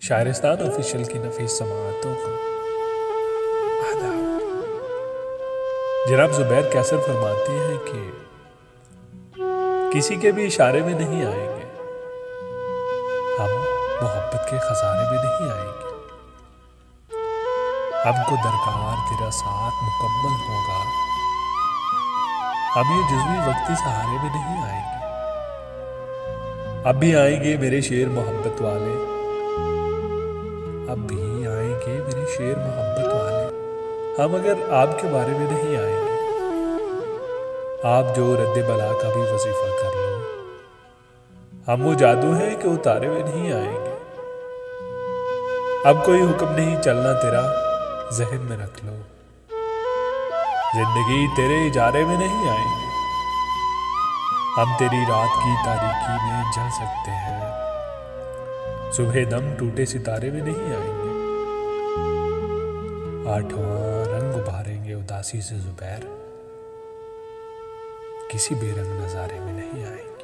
शायरिस्तान official की नफीस समाअतों को आदाब। जनाब जुबैर कैसर फरमाती हैं कि किसी के भी इशारे में नहीं आएंगे, हम मोहब्बत के खजाने में नहीं आएंगे। हमको दरकार तेरा साथ मुकम्मल होगा, हम ये जुज़वी वक्ती सहारे में नहीं आएंगे। अब भी आएंगे मेरे शेर मोहब्बत वाले, अब भी आएंगे मेरे शेर मोहब्बत वाले। हम अगर आपके बारे में नहीं आएंगे, आप जो रद्द बला का भी वजीफा कर लो, हम वो जादू है कि उतारे में नहीं आएंगे। अब कोई हुक्म नहीं चलना तेरा जहन में रख लो, जिंदगी तेरे इजारे में नहीं आएंगे। हम तेरी रात की तारीकी में जल सकते हैं, सुबह दम टूटे सितारे में नहीं आएंगे। आठवां रंग उभारेंगे उदासी से जुबैर, किसी बेरंग नजारे में नहीं आएंगे।